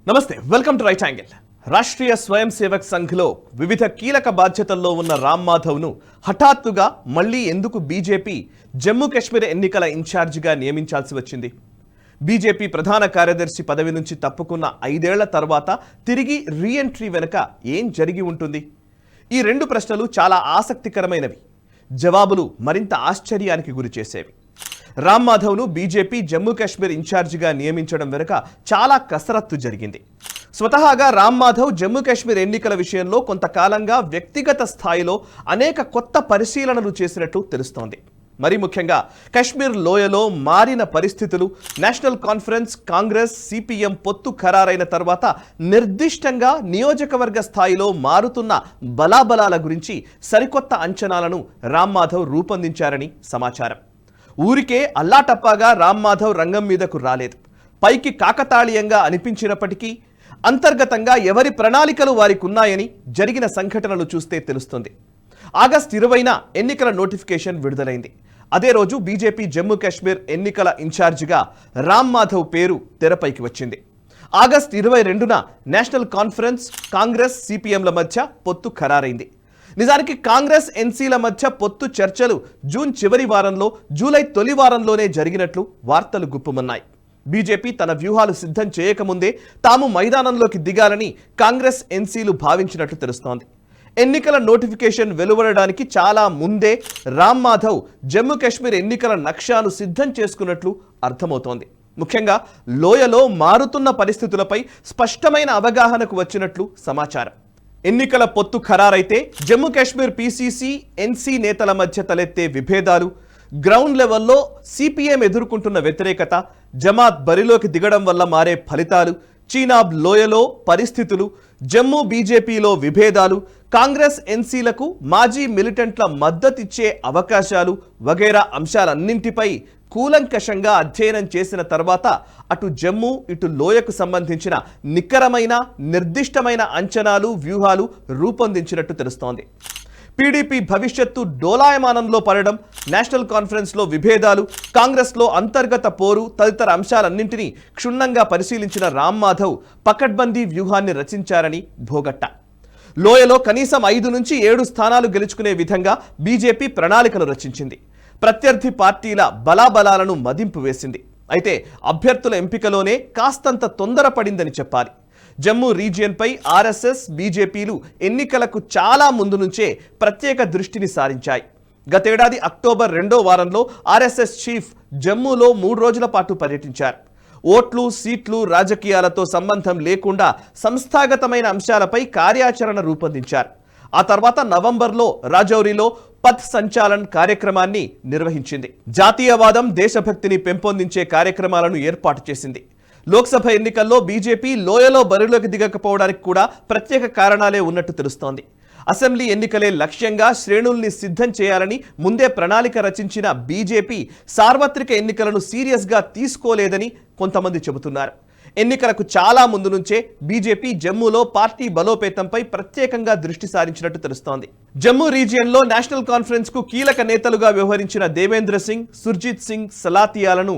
నమస్తే, welcome to right angle. Rashtriya స్వయం సేవక్ సంఘ్లో వివిధ కీలక బాధ్యతల్లో ఉన్న రామ్ మాధవ్ను హఠాత్తుగా మళ్లీ ఎందుకు బీజేపీ జమ్మూ కాశ్మీర్ ఎన్నికల ఇన్ఛార్జిగా నియమించాల్సి వచ్చింది? బీజేపీ ప్రధాన కార్యదర్శి పదవి నుంచి తప్పుకున్న 5 ఏళ్ల తర్వాత తిరిగి రీఎంట్రీ వెనుక ఏం జరిగి ఉంటుంది? ఈ 2 ప్రశ్నలు చాలా ఆసక్తికరమైనవి, జవాబులు మరింత ఆశ్చర్యానికి గురిచేసేవి. రామ్ మాధవ్ను బీజేపీ జమ్మూ కాశ్మీర్ ఇన్ఛార్జిగా నియమించడం వెనుక చాలా కసరత్తు జరిగింది. స్వతహాగా రామ్ మాధవ్ జమ్మూ కాశ్మీర్ ఎన్నికల విషయంలో కొంతకాలంగా వ్యక్తిగత స్థాయిలో అనేక కొత్త పరిశీలనలు చేసినట్లు తెలుస్తోంది. మరి ముఖ్యంగా కశ్మీర్ లోయలో మారిన పరిస్థితులు, నేషనల్ కాన్ఫరెన్స్, కాంగ్రెస్, సిపిఎం పొత్తు ఖరారైన తర్వాత నిర్దిష్టంగా నియోజకవర్గ స్థాయిలో మారుతున్న బలాబలాల గురించి సరికొత్త అంచనాలను రామ్ మాధవ్ రూపొందించారని సమాచారం. ఊరికే అల్లాటప్పాగా రామ్ మాధవ్ రంగం మీదకు రాలేదు. పైకి కాకతాళీయంగా అనిపించినప్పటికీ అంతర్గతంగా ఎవరి ప్రణాళికలు వారికి ఉన్నాయని జరిగిన సంఘటనలు చూస్తే తెలుస్తుంది. ఆగస్టు 20న ఎన్నికల నోటిఫికేషన్ విడుదలైంది. అదే రోజు బీజేపీ జమ్మూ కాశ్మీర్ ఎన్నికల ఇన్ఛార్జిగా రామ్ మాధవ్ పేరు తెరపైకి వచ్చింది. ఆగస్టు 22న నేషనల్ కాన్ఫరెన్స్, కాంగ్రెస్, సిపిఎంల మధ్య పొత్తు ఖరారైంది. నిజానికి కాంగ్రెస్, ఎన్సీల మధ్య పొత్తు చర్చలు జూన్ చివరి వారంలో, జూలై తొలి వారంలోనే జరిగినట్లు వార్తలు గుప్పుమన్నాయి. బీజేపీ తన వ్యూహాలు సిద్ధం చేయకముందే తాము మైదానంలోకి దిగాలని కాంగ్రెస్, ఎన్సీలు భావించినట్లు తెలుస్తోంది. ఎన్నికల నోటిఫికేషన్ వెలువడడానికి చాలా ముందే రామ్ మాధవ్ జమ్మూ కాశ్మీర్ ఎన్నికల నక్షాను సిద్ధం చేసుకున్నట్లు అర్థమవుతోంది. ముఖ్యంగా లోయలో మారుతున్న పరిస్థితులపై స్పష్టమైన అవగాహనకు వచ్చినట్లు సమాచారం. ఎన్నికల పొత్తు ఖరారైతే జమ్మూ కాశ్మీర్ పీసీసీ, ఎన్సీ నేతల మధ్య తలెత్తే విభేదాలు, గ్రౌండ్ లెవెల్లో సిపిఎం ఎదుర్కొంటున్న వ్యతిరేకత, జమాత్ బరిలోకి దిగడం వల్ల మారే ఫలితాలు, చీనాబ్ లోయలో పరిస్థితులు, జమ్మూ బీజేపీలో విభేదాలు, కాంగ్రెస్, ఎన్సీలకు మాజీ మిలిటెంట్ల మద్దతిచ్చే అవకాశాలు వగైరా అంశాలన్నింటిపై కూలంకషంగా అధ్యయనం చేసిన తర్వాత అటు జమ్మూ, ఇటు లోయకు సంబంధించిన నిక్కరమైన, నిర్దిష్టమైన అంచనాలు, వ్యూహాలు రూపొందించినట్టు తెలుస్తోంది. పీడీపీ భవిష్యత్తు డోలాయమానంలో పడడం, నేషనల్ కాన్ఫరెన్స్లో విభేదాలు, కాంగ్రెస్లో అంతర్గత పోరు తదితర అంశాలన్నింటినీ క్షుణ్ణంగా పరిశీలించిన రామ్ మాధవ్ పకడ్బందీ వ్యూహాన్ని రచించారని భోగట్ట. లోయలో కనీసం 5 నుంచి 7 స్థానాలు గెలుచుకునే విధంగా బీజేపీ ప్రణాళికలు రచించింది. ప్రత్యర్థి పార్టీల బలాబలాలను మదింపు వేసింది. అయితే అభ్యర్థుల ఎంపికలోనే కాస్తంత తొందరపడిందని చెప్పాలి. జమ్మూ రీజియన్పై ఆర్ఎస్ఎస్, బీజేపీలు ఎన్నికలకు చాలా ముందు నుంచే ప్రత్యేక దృష్టిని సారించాయి. గతేడాది అక్టోబర్ 2వ వారంలో ఆర్ఎస్ఎస్ చీఫ్ జమ్మూలో 3 రోజుల పాటు పర్యటించారు. ఓట్లు, సీట్లు రాజకీయాలతో సంబంధం లేకుండా సంస్థాగతమైన అంశాలపై కార్యాచరణ రూపొందించారు. ఆ తర్వాత నవంబర్లో రాజౌరిలో పథ్ సంచాలన్ కార్యక్రమాన్ని నిర్వహించింది. జాతీయవాదం, దేశభక్తిని పెంపొందించే కార్యక్రమాలను ఏర్పాటు చేసింది. లోక్సభ ఎన్నికల్లో బీజేపీ లోయలో బరిలోకి దిగకపోవడానికి కూడా ప్రత్యేక కారణాలే ఉన్నట్టు తెలుస్తోంది. అసెంబ్లీ ఎన్నికలే లక్ష్యంగా శ్రేణుల్ని సిద్ధం చేయాలని ముందే ప్రణాళిక రచించిన బీజేపీ సార్వత్రిక ఎన్నికలను సీరియస్గా తీసుకోలేదని కొంతమంది చెబుతున్నారు. ఎన్నికలకు చాలా ముందు నుంచే బీజేపీ జమ్మూలో పార్టీ బలోపేతంపై ప్రత్యేకంగా దృష్టి సారించినట్టు తెలుస్తోంది. జమ్మూ రీజియన్లో నేషనల్ కాన్ఫరెన్స్ కు కీలక నేతలుగా వ్యవహరించిన దేవేంద్ర సింగ్, సుర్జిత్ సింగ్ సలాతియాలను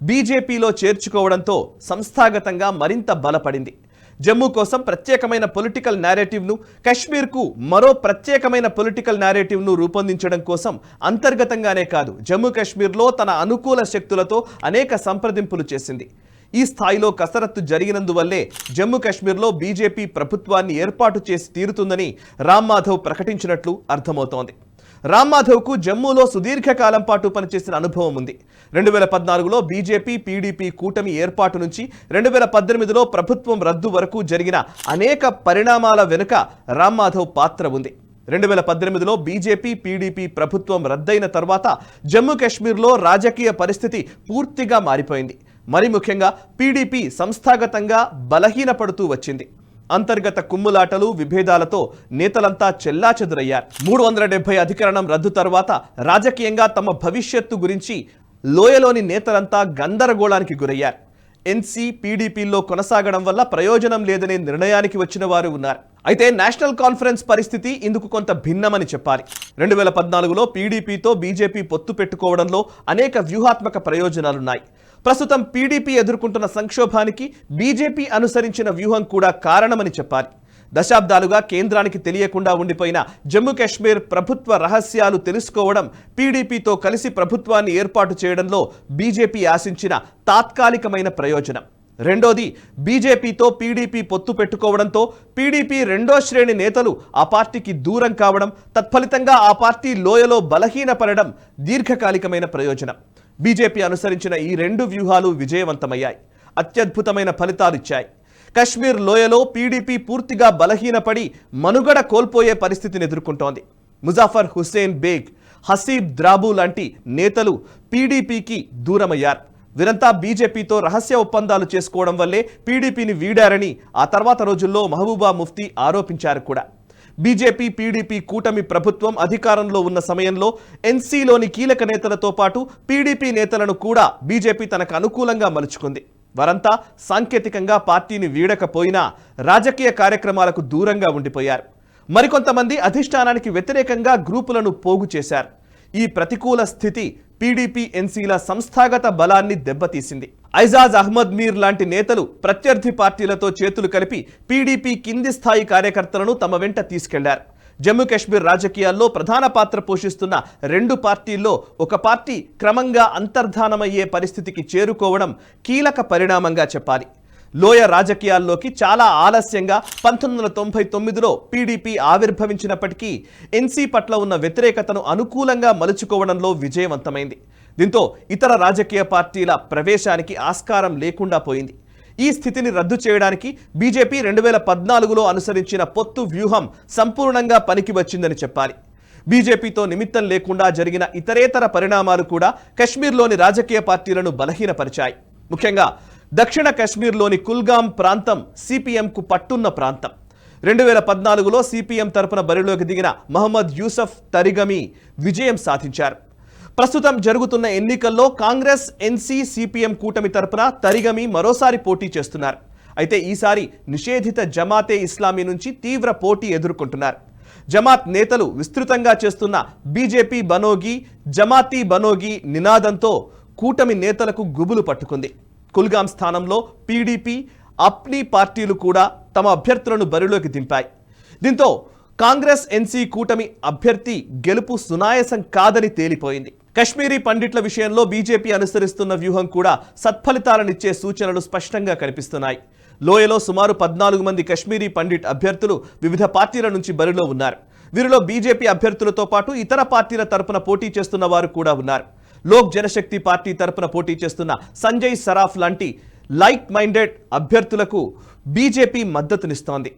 బీజేపీలో చేర్చుకోవడంతో సంస్థాగతంగా మరింత బలపడింది. జమ్మూ కోసం ప్రత్యేకమైన పొలిటికల్ నేరేటివ్ను, కశ్మీర్కు మరో ప్రత్యేకమైన పొలిటికల్ నేరేటివ్ను రూపొందించడం కోసం అంతర్గతంగానే కాదు, జమ్మూ కాశ్మీర్లో తన అనుకూల శక్తులతో అనేక సంప్రదింపులు చేసింది. ఈ స్థాయిలో కసరత్తు జరిగినందువల్లే జమ్మూ కాశ్మీర్లో బీజేపీ ప్రభుత్వాన్ని ఏర్పాటు చేసి తీరుతుందని రామ్ మాధవ్ ప్రకటించినట్లు అర్థమవుతోంది. రామ్ మాధవ్కు జమ్మూలో సుదీర్ఘకాలం పాటు పనిచేసిన అనుభవం ఉంది. 2014లో బీజేపీ, పీడీపీ కూటమి ఏర్పాటు నుంచి 2018లో ప్రభుత్వం రద్దు వరకు జరిగిన అనేక పరిణామాల వెనుక రామ్ మాధవ్ పాత్ర ఉంది. 2018లో బీజేపీ, పీడీపీ ప్రభుత్వం రద్దయిన తర్వాత జమ్మూ కాశ్మీర్లో రాజకీయ పరిస్థితి పూర్తిగా మారిపోయింది. మరి ముఖ్యంగా పీడీపీ సంస్థాగతంగా బలహీనపడుతూ వచ్చింది. అంతర్గత కుమ్ములాటలు, విభేదాలతో నేతలంతా చెల్లాచెదురయ్యారు. 370 అధికరణం రద్దు తర్వాత రాజకీయంగా తమ భవిష్యత్తు గురించి లోయలోని నేతలంతా గందరగోళానికి గురయ్యారు. ఎన్సీ, పీడీపీల్లో కొనసాగడం వల్ల ప్రయోజనం లేదనే నిర్ణయానికి వచ్చిన వారు ఉన్నారు. అయితే నేషనల్ కాన్ఫరెన్స్ పరిస్థితి ఇందుకు కొంత భిన్నమని చెప్పాలి. 2014లో పీడీపీతో బీజేపీ పొత్తు పెట్టుకోవడంలో అనేక వ్యూహాత్మక ప్రయోజనాలున్నాయి. ప్రస్తుతం పీడీపీ ఎదుర్కొంటున్న సంక్షోభానికి బీజేపీ అనుసరించిన వ్యూహం కూడా కారణమని చెప్పాలి. దశాబ్దాలుగా కేంద్రానికి తెలియకుండా ఉండిపోయిన జమ్మూ కాశ్మీర్ ప్రభుత్వ రహస్యాలు తెలుసుకోవడం, పీడీపీతో కలిసి ప్రభుత్వాన్ని ఏర్పాటు చేయడంలో బీజేపీ ఆశించిన తాత్కాలికమైన ప్రయోజనం. రెండోది, బీజేపీతో పీడీపీ పొత్తు పెట్టుకోవడంతో పీడీపీ రెండో శ్రేణి నేతలు ఆ పార్టీకి దూరం కావడం, తత్ఫలితంగా ఆ పార్టీ లోయలో బలహీనపడడం దీర్ఘకాలికమైన ప్రయోజనం. బీజేపీ అనుసరించిన ఈ రెండు వ్యూహాలు విజయవంతమయ్యాయి, అత్యద్భుతమైన ఫలితాలిచ్చాయి. కశ్మీర్ లోయలో పీడీపీ పూర్తిగా బలహీనపడి మనుగడ కోల్పోయే పరిస్థితిని ఎదుర్కొంటోంది. ముజాఫర్ హుస్సేన్ బేగ్, హసీబ్ ద్రాబు లాంటి నేతలు పీడీపీకి దూరమయ్యారు. వీరంతా బీజేపీతో రహస్య ఒప్పందాలు చేసుకోవడం వల్లే పీడీపీని వీడారని ఆ తర్వాత రోజుల్లో మహబూబా ముఫ్తీ ఆరోపించారు కూడా. బీజేపీ పీడీపీ కూటమి ప్రభుత్వం అధికారంలో ఉన్న సమయంలో ఎన్సీలోని కీలక నేతలతో పాటు పీడీపీ నేతలను కూడా బీజేపీ తనకు అనుకూలంగా మలుచుకుంది. వారంతా సాంకేతికంగా పార్టీని వీడకపోయినా రాజకీయ కార్యక్రమాలకు దూరంగా ఉండిపోయారు. మరికొంతమంది అధిష్టానానికి వ్యతిరేకంగా గ్రూపులను పోగు చేశారు. ఈ ప్రతికూల స్థితి పీడీపీ ఎన్సీల సంస్థాగత బలాన్ని దెబ్బతీసింది. ఐజాజ్ అహ్మద్ మీర్ లాంటి నేతలు ప్రత్యర్థి పార్టీలతో చేతులు కలిపి పీడీపీ కింది స్థాయి కార్యకర్తలను తమ వెంట తీసుకెళ్లారు. జమ్మూ కాశ్మీర్ రాజకీయాల్లో ప్రధాన పాత్ర పోషిస్తున్న రెండు పార్టీల్లో ఒక పార్టీ క్రమంగా అంతర్ధానమయ్యే పరిస్థితికి చేరుకోవడం కీలక పరిణామంగా చెప్పాలి. లోయ రాజకీయాల్లోకి చాలా ఆలస్యంగా 1999లో పీడీపీ ఆవిర్భవించినప్పటికీ ఎన్సీ పట్ల ఉన్న వ్యతిరేకతను అనుకూలంగా మలుచుకోవడంలో విజయవంతమైంది. దీంతో ఇతర రాజకీయ పార్టీల ప్రవేశానికి ఆస్కారం లేకుండా పోయింది. ఈ స్థితిని రద్దు చేయడానికి బీజేపీ 2014లో అనుసరించిన పొత్తు వ్యూహం సంపూర్ణంగా పనికి వచ్చిందని చెప్పాలి. బీజేపీతో నిమిత్తం లేకుండా జరిగిన ఇతరేతర పరిణామాలు కూడా కశ్మీర్లోని రాజకీయ పార్టీలను బలహీనపరిచాయి. ముఖ్యంగా దక్షిణ కశ్మీర్లోని కుల్గాం ప్రాంతం సిపిఎంకు పట్టున్న ప్రాంతం. 2014లో సిపిఎం తరపున బరిలోకి దిగిన మహమ్మద్ యూసఫ్ తరిగమి విజయం సాధించారు. ప్రస్తుతం జరుగుతున్న ఎన్నికల్లో కాంగ్రెస్, ఎన్సీ, సిపిఎం కూటమి తరపున తరిగమి మరోసారి పోటీ చేస్తున్నారు. అయితే ఈసారి నిషేధిత జమాతే ఇస్లామీ నుంచి తీవ్ర పోటీ ఎదుర్కొంటున్నారు. జమాత్ నేతలు విస్తృతంగా చేస్తున్న బీజేపీ బనోగి, జమాతీ బనోగి నినాదంతో కూటమి నేతలకు గుబులు పట్టుకుంది. కుల్గాం స్థానంలో పీడీపీ, అప్నీ పార్టీలు కూడా తమ అభ్యర్థులను బరిలోకి దింపాయి. దీంతో కాంగ్రెస్, ఎన్సీ కూటమి అభ్యర్థి గెలుపు సునాయాసం కాదని తేలిపోయింది. కశ్మీరీ పండిట్ల విషయంలో బీజేపీ అనుసరిస్తున్న వ్యూహం కూడా సత్ఫలితాలనిచ్చే సూచనలు స్పష్టంగా కనిపిస్తున్నాయి. లోయలో సుమారు 14 మంది కశ్మీరీ పండిట్ అభ్యర్థులు వివిధ పార్టీల నుంచి బరిలో ఉన్నారు. వీరిలో బీజేపీ అభ్యర్థులతో పాటు ఇతర పార్టీల తరపున పోటీ చేస్తున్న వారు కూడా ఉన్నారు. లోక్ జనశక్తి పార్టీ తరపున పోటీ చేస్తున్న సంజయ్ సరాఫ్ లాంటి లైక్ మైండెడ్ అభ్యర్థులకు బీజేపీ మద్దతునిస్తోంది.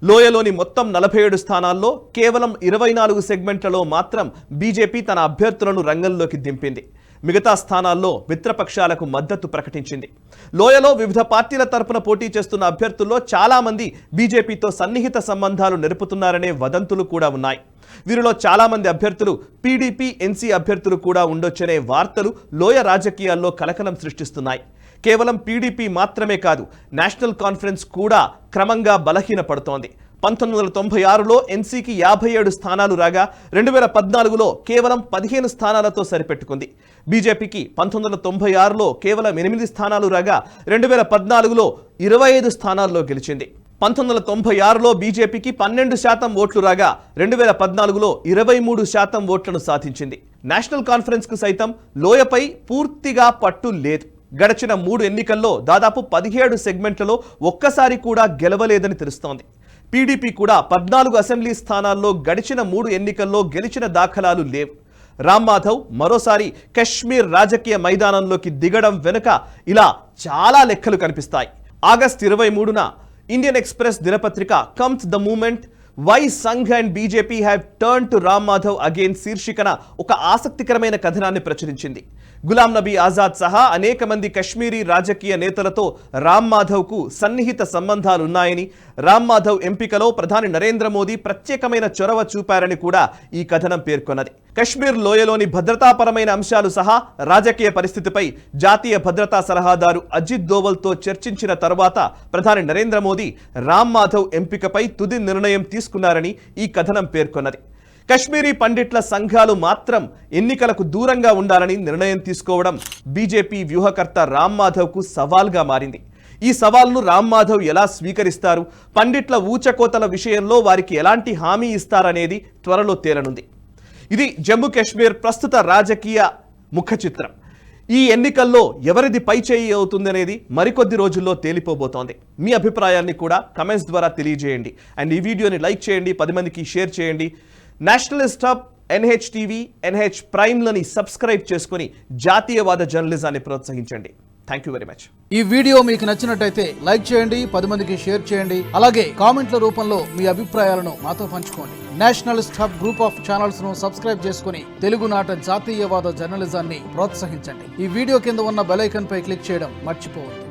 లోయలోని మొత్తం 47 స్థానాల్లో కేవలం 24 సెగ్మెంట్లలో మాత్రం బీజేపీ తన అభ్యర్థులను రంగంలోకి దింపింది. మిగతా స్థానాల్లో మిత్రపక్షాలకు మద్దతు ప్రకటించింది. లోయలో వివిధ పార్టీల తరపున పోటీ చేస్తున్న అభ్యర్థుల్లో చాలా మంది బీజేపీతో సన్నిహిత సంబంధాలు నెరుపుతున్నారనే వదంతులు కూడా ఉన్నాయి. వీరిలో చాలా మంది అభ్యర్థులు పీడీపీ, ఎన్సీ అభ్యర్థులు కూడా ఉండొచ్చనే వార్తలు లోయ రాజకీయాల్లో కలకలం సృష్టిస్తున్నాయి. కేవలం పీడీపీ మాత్రమే కాదు, నేషనల్ కాన్ఫరెన్స్ కూడా క్రమంగా బలహీనపడుతోంది. 1996లో ఎన్సీకి 57 స్థానాలు రాగా 2014లో కేవలం 15 స్థానాలతో సరిపెట్టుకుంది. బీజేపీకి 1996లో కేవలం 8 స్థానాలు రాగా 2014లో 25 స్థానాల్లో గెలిచింది. 1996లో బీజేపీకి 12% ఓట్లు రాగా 2014లో 23% ఓట్లను సాధించింది. నేషనల్ కాన్ఫరెన్స్కు సైతం లోయపై పూర్తిగా పట్టు లేదు. గడిచిన 3 ఎన్నికల్లో దాదాపు 17 సెగ్మెంట్లలో ఒక్కసారి కూడా గెలవలేదని తెలుస్తోంది. పీడీపీ కూడా 14 అసెంబ్లీ స్థానాల్లో గడిచిన 3 ఎన్నికల్లో గెలిచిన దాఖలాలు లేవు. రామ్ మాధవ్ మరోసారి కశ్మీర్ రాజకీయ మైదానంలోకి దిగడం వెనుక ఇలా చాలా లెక్కలు కనిపిస్తాయి. ఆగస్టు 23న ఇండియన్ ఎక్స్ప్రెస్ దినపత్రిక comes the moment why Sangh and BJP have turn to Ram Madhav again శీర్షికన ఒక ఆసక్తికరమైన కథనాన్ని ప్రచురించింది. గులాం నబీ ఆజాద్ సహా అనేక మంది కశ్మీరీ రాజకీయ నేతలతో రామ్ మాధవ్కు సన్నిహిత సంబంధాలున్నాయని, రామ్ మాధవ్ ఎంపికలో ప్రధాని నరేంద్ర మోదీ ప్రత్యేకమైన చొరవ చూపారని కూడా ఈ కథనం పేర్కొన్నది. కశ్మీర్ లోయలోని భద్రతాపరమైన అంశాలు సహా రాజకీయ పరిస్థితిపై జాతీయ భద్రతా సలహాదారు అజిత్ దోవల్తో చర్చించిన తర్వాత ప్రధాని నరేంద్ర మోదీ రామ్ మాధవ్ ఎంపికపై తుది నిర్ణయం తీసుకున్నారని ఈ కథనం పేర్కొన్నది. కశ్మీరీ పండిట్ల సంఘాలు మాత్రం ఎన్నికలకు దూరంగా ఉండాలని నిర్ణయం తీసుకోవడం బీజేపీ వ్యూహకర్త రామ్ మాధవ్కు సవాల్గా మారింది. ఈ సవాల్ను రామ్ మాధవ్ ఎలా స్వీకరిస్తారు, పండిట్ల ఊచకోతల విషయంలో వారికి ఎలాంటి హామీ ఇస్తారనేది త్వరలో తేలనుంది. ఇది జమ్మూ కాశ్మీర్ ప్రస్తుత రాజకీయ ముఖ చిత్రం. ఈ ఎన్నికల్లో ఎవరిది పైచేయి అవుతుందనేది మరికొద్ది రోజుల్లో తేలిపోబోతోంది. మీ అభిప్రాయాన్ని కూడా కమెంట్స్ ద్వారా తెలియజేయండి. అండ్ ఈ వీడియోని లైక్ చేయండి, 10 మందికి షేర్ చేయండి. నేషనలిస్ట్ హబ్, NHTV, NH ప్రైమ్లని సబ్స్క్రైబ్ చేసుకుని జాతీయవాద జర్నలిజాన్ని ప్రోత్సహించండి. Thank you very much. ఈ వీడియో మీకు నచ్చినట్టయితే లైక్ చేయండి, 10 మందికి షేర్ చేయండి. అలాగే కామెంట్ల రూపంలో మీ అభిప్రాయాలను మాతో పంచుకోండి. Nationalist hub group of channels ను సబ్స్క్రైబ్ చేసుకుని తెలుగునాట జాతీయవాద జర్నలిజాన్ని ప్రోత్సహించండి. ఈ వీడియో కింద ఉన్న బెల్ ఐకాన్ పై క్లిక్ చేయడం మర్చిపోవద్దు.